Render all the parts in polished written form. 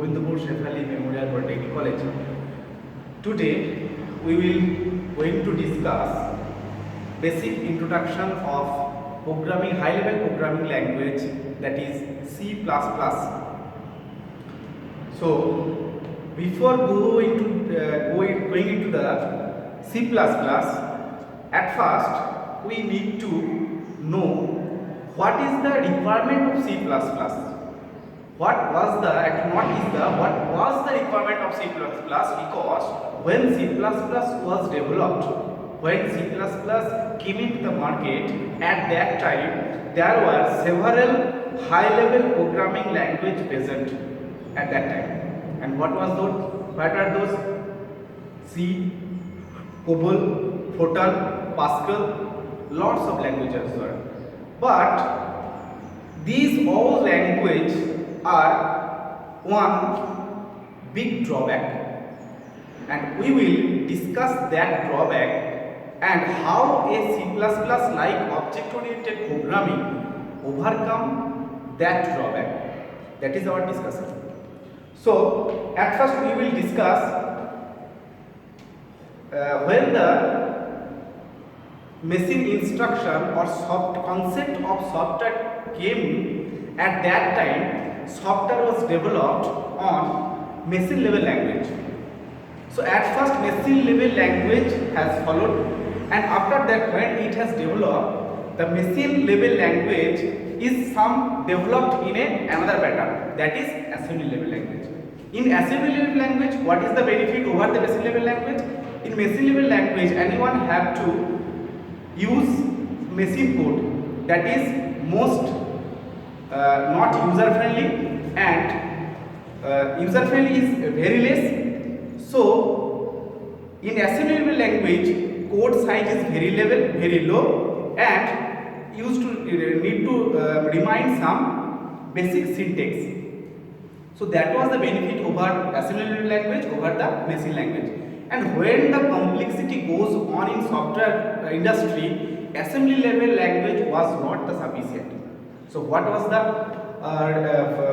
Govindpur Shefali Memorial Polytechnic College. Today we will going to discuss basic introduction of programming, high level programming language, that is C++. So before going into the C++, at first we need to know what is the requirement of C++. What was the requirement of C++? Because when C++ was developed, when C++ came into the market, at that time there were several high-level programming language present at that time. And what are those? C, COBOL, Fortran, Pascal, lots of languages were. But these all languages are one big drawback, and we will discuss that drawback and how a C++ like object-oriented programming overcome that drawback. That is our discussion. So at first we will discuss when the machine instruction or concept of software came. At that time software was developed on machine level language. So at first machine level language has followed, and after that when it has developed, the machine level language is some developed in another pattern, that is assembly level language. In assembly level language, what is the benefit over the machine level language? In machine level language, anyone have to use machine code that is most not user friendly, and user friendly is very less. So in assembly level language, code size is very low, and used to need to remind some basic syntax. So that was the benefit over assembly level language over the machine language. And when the complexity goes on in software industry, assembly level language was not the sufficient. So what was the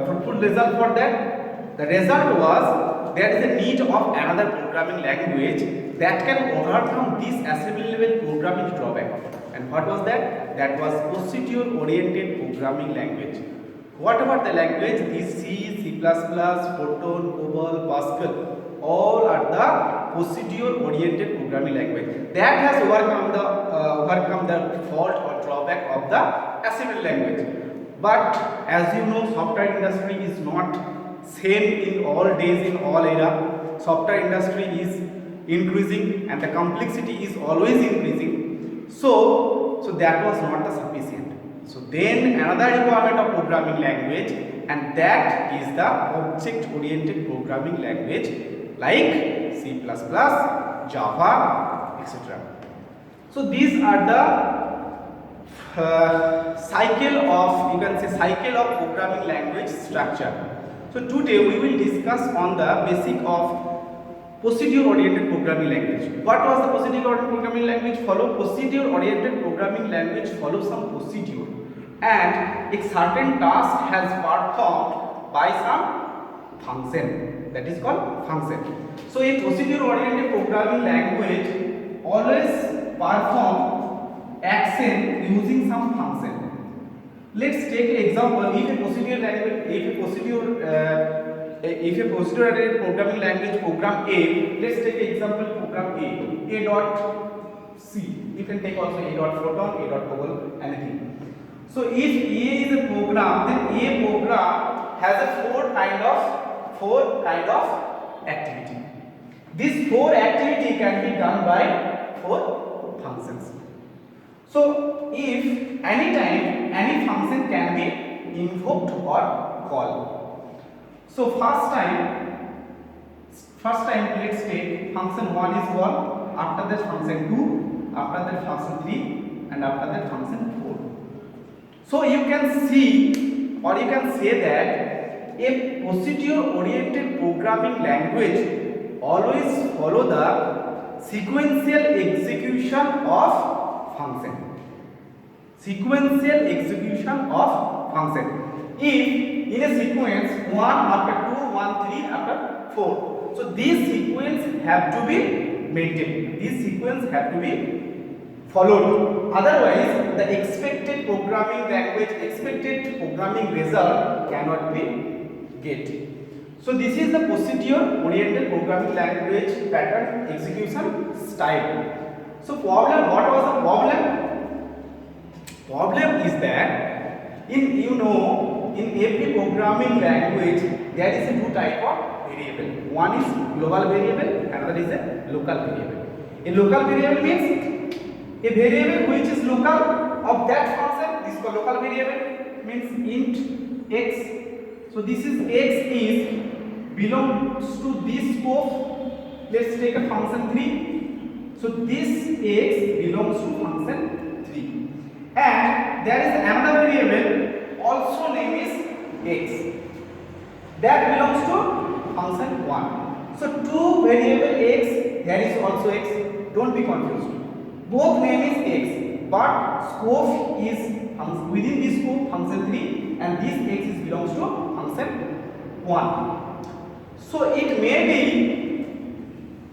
fruitful result for that? The result was there is a need of another programming language that can overcome this assembly level programming drawback. And what was that? That was procedure oriented programming language. Whatever the language, these C, C++, Fortran, COBOL, Pascal, all are the procedure oriented programming language that has overcome the fault or drawback of the assembly language. But as you know, software industry is not same in all days, in all era. Software industry is increasing and the complexity is always increasing. So that was not the sufficient. So then another requirement of programming language, and that is the object oriented programming language like C++, Java, etc. So these are the cycle of programming language structure. So today we will discuss on the basic of procedure oriented programming language. What was the procedure oriented programming language? Procedure oriented programming language follows some procedure, and a certain task has performed by some function, that is called function. So a procedure oriented programming language always perform action using some function. Let's take an example. If a procedure oriented programming language program A, let's take an example program A dot C. You can take also A dot Fortran, A dot COBOL, anything. So if A is a program, then A program has a four kind of activity. This four activity can be done by four functions. So if anytime any function can be invoked or called. So first time let's take function 1 is called, after that function 2, after that function 3, and after that function 4. So you can see, or you can say that a procedure oriented programming language always follow the sequential execution of function. If in a sequence 1 after 2, 1, 3 after 4. So these sequence have to be maintained. These sequence have to be followed. Otherwise, the expected programming language, expected programming result cannot be get. So this is the procedure-oriented programming language pattern execution style. So problem, what was the problem? Problem is that in every programming language there is a two type of variable. One is global variable, another is a local variable. A local variable means a variable which is local of that function. This is the local variable, means int x. So this is x is belongs to this scope. Let's take a function 3. So this x belongs to function 3, and there is another variable also name is x that belongs to function 1. So two variable x, there is also x. Don't be confused. Both name is x, but scope is within this scope function 3, and this x is belongs to function 1. So it may be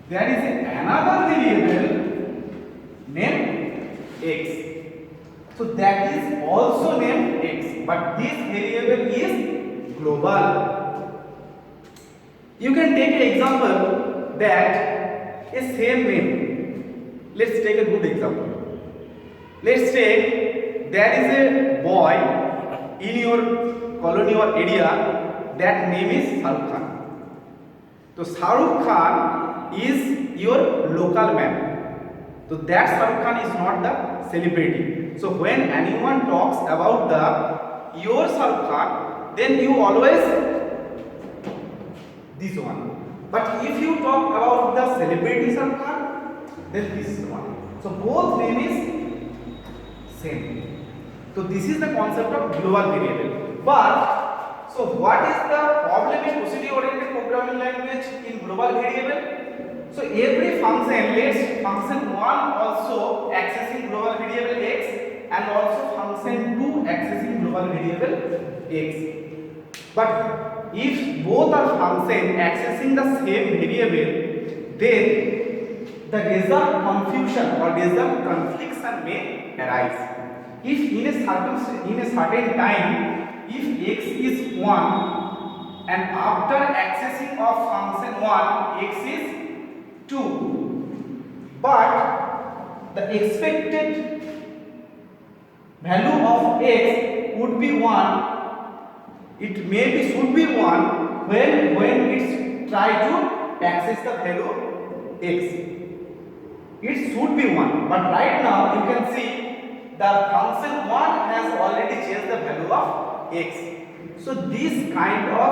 there is another variable named x. So that is also named x, but this variable is global. You can take an example that a same name. Let's take a good example. Let's take there is a boy in your colony or area, that name is Shahrukh Khan. So Shahrukh Khan is your local man. So that Shahrukh Khan is not the celebrity. So when anyone talks about your Shahrukh Khan, then you always this one. But if you talk about the celebrity Shahrukh Khan, then this one. So both name is same. So this is the concept of global variable. But so what is the problem in procedure oriented programming language in global variable? So every function, let's function 1 also accessing global variable x, and also function 2 accessing global variable x. But if both are function accessing the same variable, then the result confusion or result confliction may arise. If in a certain time, if x is 1 and after accessing of function 1 x is 2, but the expected value of x would be 1, it maybe should be 1 when it's try to access the value x. It should be 1, but right now you can see the function 1 has already changed the value of x. So this kind of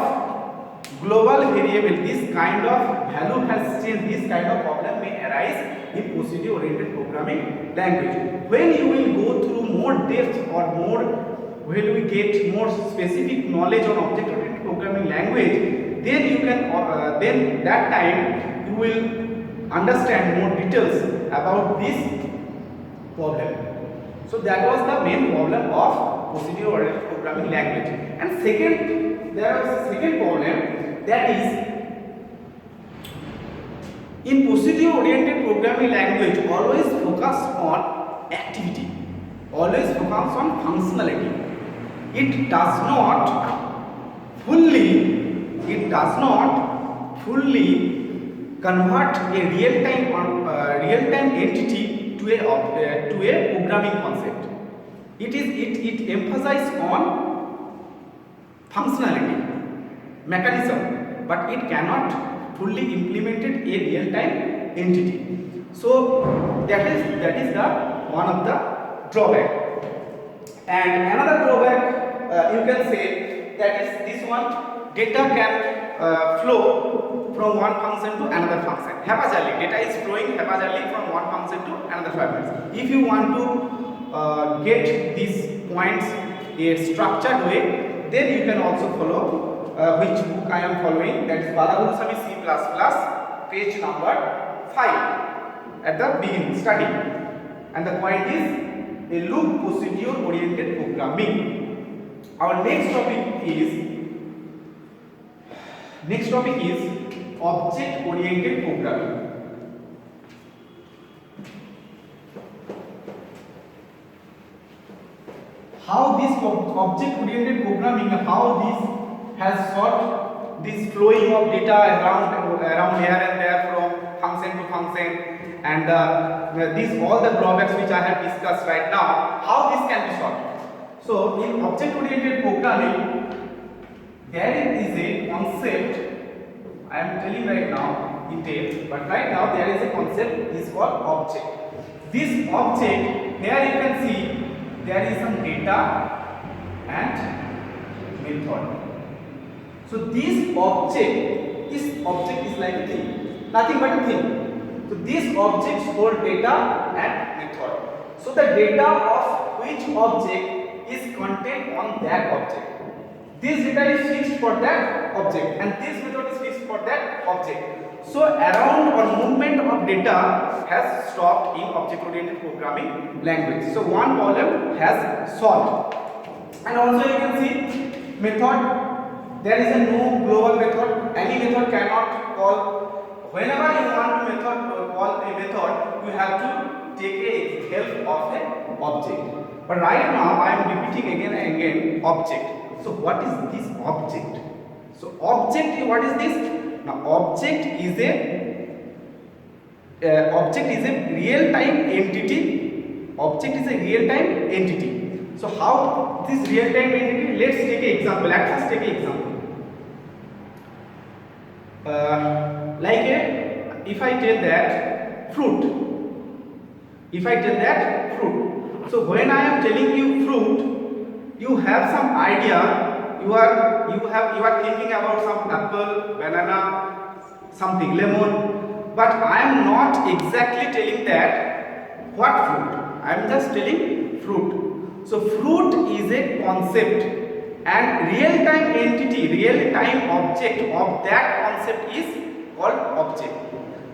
global variable, this kind of value has changed, this kind of problem may arise in procedure oriented programming language. When you will go through more depth or more, when we get more specific knowledge on object oriented programming language, then you can then that time you will understand more details about this problem. So that was the main problem of procedure oriented programming language. And second, there was a second problem, that is in procedure oriented programming language always focus on activity, always focus on functionality. It does not fully convert a real-time entity to a programming concept. It emphasizes on functionality, mechanism, but it cannot fully implement a real-time entity. So that is the one of the drawback. And another drawback you can say, that is this one, data can flow from one function to another function haphazardly. Data is flowing haphazardly from one function to another function. If you want to get these points a structured way, then you can also follow which book I am following, that is Balagurusamy C++, page number 5 at the beginning study. And the point is a loop procedure oriented programming. Our next topic is Next topic is object oriented programming. How this object oriented programming, how this has solved this flowing of data around here and there from function to function, and these all the drawbacks which I have discussed right now, how this can be solved. So in object oriented programming there is a concept I am telling right now in detail, but right now there is a concept is called object. This object, here you can see there is some data and method. So this object is like a thing, nothing but a thing. So these objects hold data and method. So the data of which object is contained on that object. This data is fixed for that object and this method is fixed for that object. So around or movement of data has stopped in object oriented programming language. So one problem has solved. And also you can see method. There is a no global method. Any method cannot call. Whenever you want to call a method, you have to take a help of an object. But right now I am repeating again and again object. So what is this object? So object, what is this? Now object is a real-time entity. Object is a real-time entity. So how this real-time entity? Let's take an example. Let us take an example. If I tell that fruit. If I tell that fruit. So when I am telling you fruit, you have some idea. You are thinking about some apple, banana, something, lemon, but I am not exactly telling that what fruit. I am just telling fruit. So fruit is a concept and real-time entity, real-time object of that concept is called object.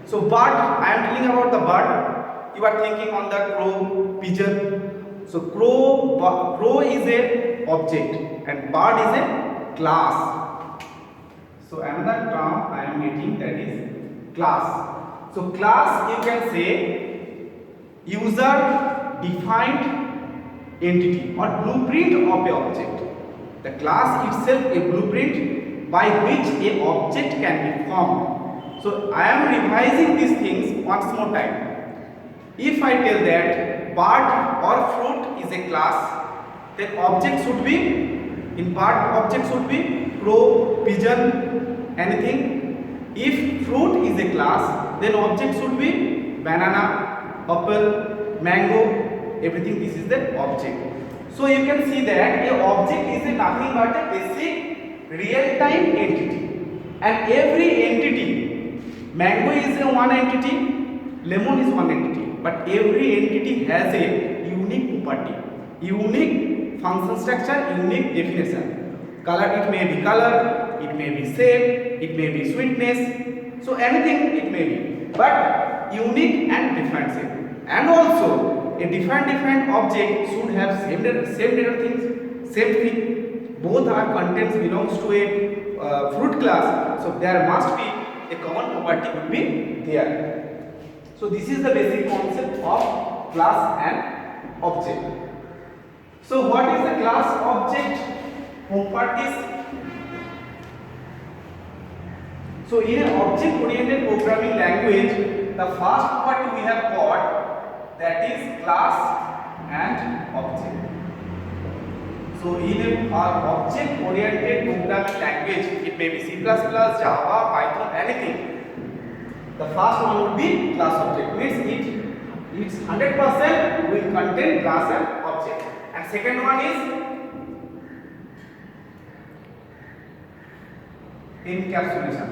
So bird, I am telling about the bird. You are thinking on the crow, pigeon. So crow is a object and bird is a class. So another term I am getting, that is class. So class, you can say user defined entity or blueprint of a object. The class itself a blueprint by which a object can be formed. So I am revising these things once more time. If I tell that bird or fruit is a class, then object should be, in bird object should be crow, pigeon, anything. If fruit is a class, then object should be banana, apple, mango, everything. This is the object. So you can see that a object is nothing but a basic real-time entity, and every entity, mango is a one entity, lemon is one entity, but every entity has a unique property, unique function structure, unique definition. Color, it may be color, it may be shape, it may be sweetness, so anything it may be, but unique and different shape. And also a different object should have same data things, same thing. Both are contents belongs to a fruit class, so there must be a common property would be there. So this is the basic concept of class and object. So what is the class object properties? So in an object oriented programming language, the first property we have got, that is class and object. So in an object oriented programming language, it may be C++, Java, Python, anything. The first one would be class object, means it's 100% will contain class and object. And second one is encapsulation.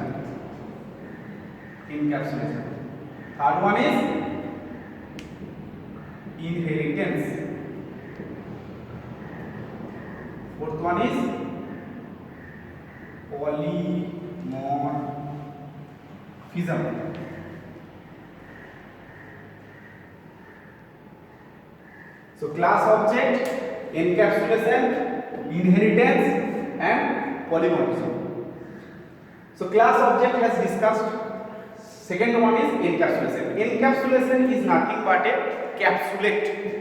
Third one is inheritance. Fourth one is polymorphism. So class object, encapsulation, inheritance and polymorphism. So class object has discussed. Second one is encapsulation. Encapsulation is nothing but a encapsulate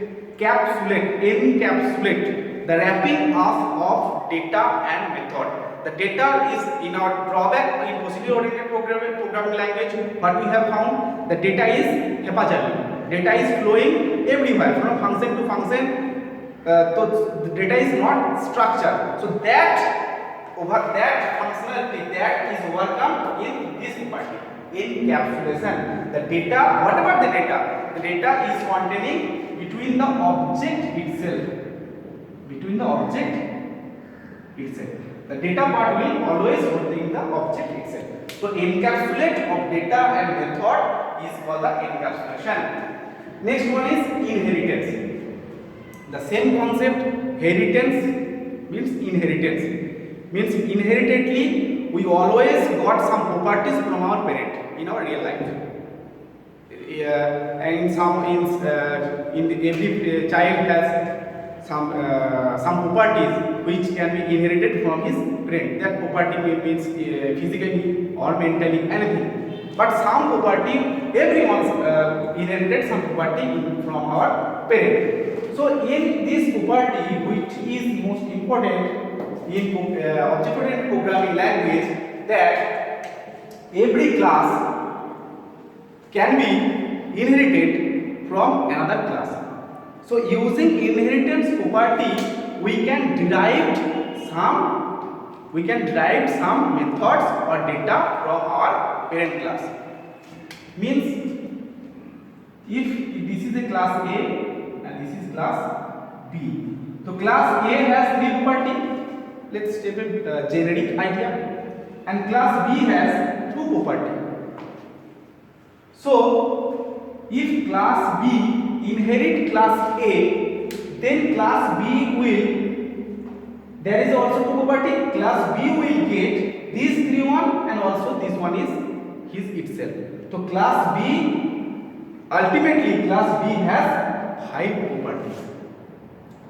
the wrapping up of data and method. The data is in our drawback in procedure oriented programming language. What we have found, the data is haphazardly. Data is flowing everywhere from function to function. So the data is not structured. So that functionality that is overcome in this property, encapsulation. The data, whatever the data is containing between the object itself. The data part will always contain the object itself. So encapsulate of data and method is called the encapsulation. Next one is inheritance. The same concept, means inheritedly we always got some properties from our parent in our real life. Every child has some properties which can be inherited from his parent. That property means physically or mentally, anything. But some property, everyone inherited some property from our parent. So in this property, which is most important in object-oriented programming language, that every class can be inherited from another class. So using inheritance property, we can derive some methods or data from our parent class. Means if this is a class A and this is class B. So class A has three property. Let's take a generic idea. And class B has two property. So if class B inherit class A, then class B will, there is also two property. Class B will get these three one and also this one is his itself. So class B, ultimately class B has 5 properties.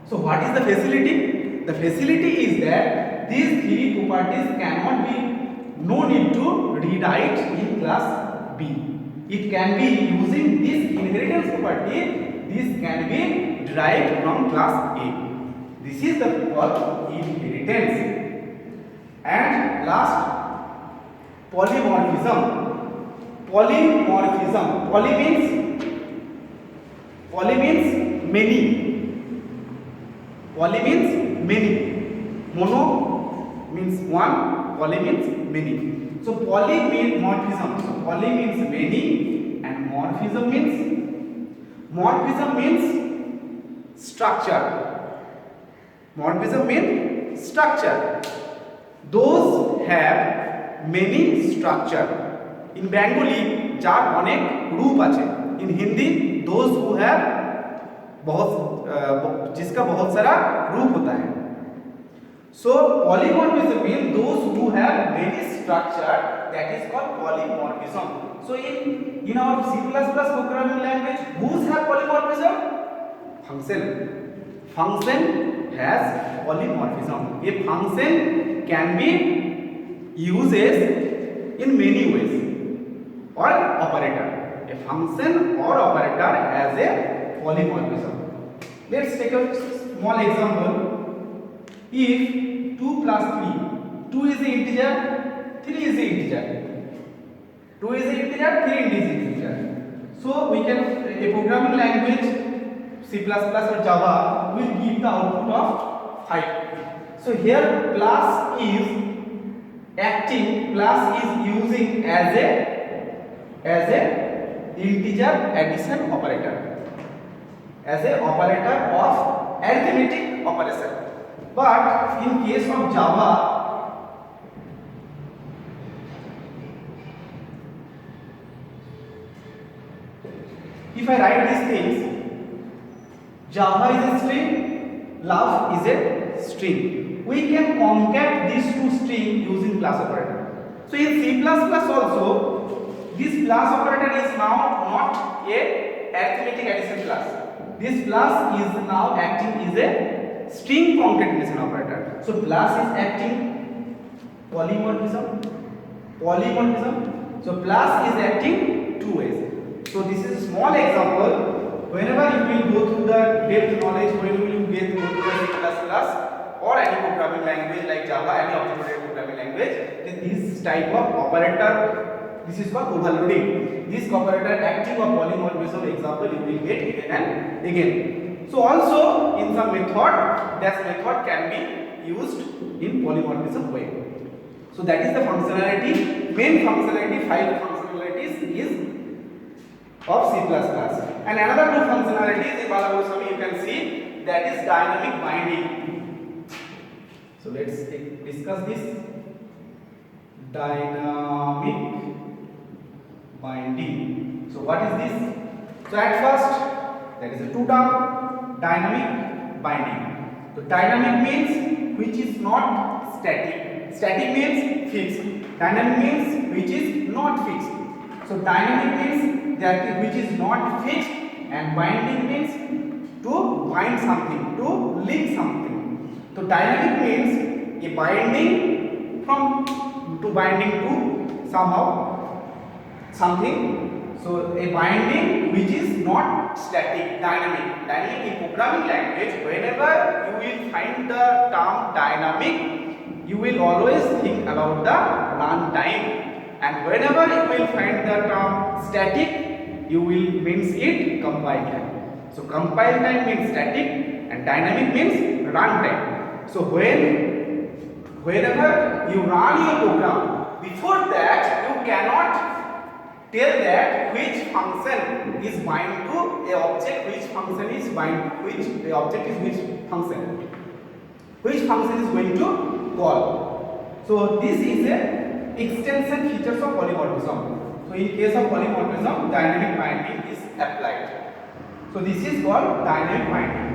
So what is the facility? The facility is that these three properties cannot be, no need to rewrite in class B. It can be using this inheritance property, this can be derived from class A. This is the called inheritance. And last, polymorphism. Poly means many. Mono means one, poly means many. So polymorphism. So poly means many and morphism means structure. Those have many structure. In Bengali jar अनेक रूप आचे. In Hindi those who have जिसका बहुत सारा रूप होता है. So polymorphism means those who have many structure, that is called polymorphism. So in our C++ programming language, whose have polymorphism? Function has polymorphism. A function can be uses in many ways. Or operator. A function or operator has a polymorphism. Let's take a small example. If 2 plus 3, 2 is an integer, 3 is an integer. 2 is an integer, 3 is an integer. So we can, a programming language, C++ or Java will give the output of 5. So here plus is using as a integer addition operator, as a operator of arithmetic operation. But in case of Java, if I write these things, Java is a string, love is a string. We can concat these two strings using plus operator. So in C++ also, this plus operator is now not a arithmetic addition plus. This plus is now acting as a string concatenation operator. So plus is acting polymorphism. polymorphism. So plus is acting two ways. So this is a small example. Whenever you will go through the depth knowledge, when you will get go through the C++ or any programming language like Java, any object-oriented programming language, then this type of operator, this is called overloading. This operator acting on polymorphism example you will get again and again. So also in some method, that method can be used in polymorphism way. So that is the functionality, main functionality, 5 functionalities is of C++. And another 2 functionalities in Balagoswami you can see, that is dynamic binding. So let's discuss this. Dynamic binding. So what is this? So at first there is a 2 term, dynamic binding. So dynamic means which is not static. Static means fixed. Dynamic means which is not fixed. So dynamic means that which is not fixed, and binding means to bind something, to link something. So dynamic means a binding to binding to somehow something. So a binding which is not static, dynamic. Dynamic in programming language, whenever you will find the term dynamic, you will always think about the runtime. And whenever you will find the term static, you will means it compile time. So compile time means static and dynamic means runtime. So whenever you run your program, before that you cannot tell that which function is bind to a object, which function is bind to which the object is which function is going to call. So this is a extension features of polymorphism. So in case of polymorphism, dynamic binding is applied. So this is called dynamic binding.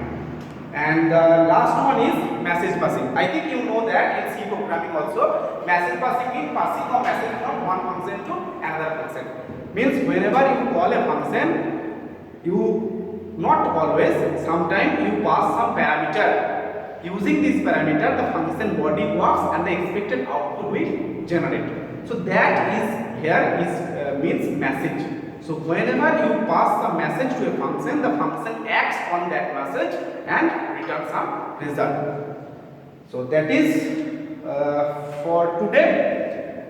And the last one is message passing. I think you know that in C programming also, message passing means passing a message from one function to another function. Means whenever you call a function, you not always, sometimes you pass some parameter. Using this parameter, the function body works and the expected output will generate. So that is here is means message. So whenever you pass some message to a function, the function acts on that message and returns some result. So that is for today,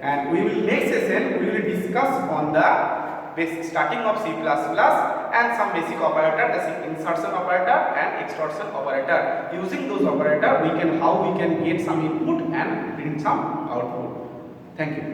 and we will next session we will discuss on the basic starting of C++ and some basic operator, the insertion operator and extortion operator. Using those operator, how we can get some input and bring some output. Thank you.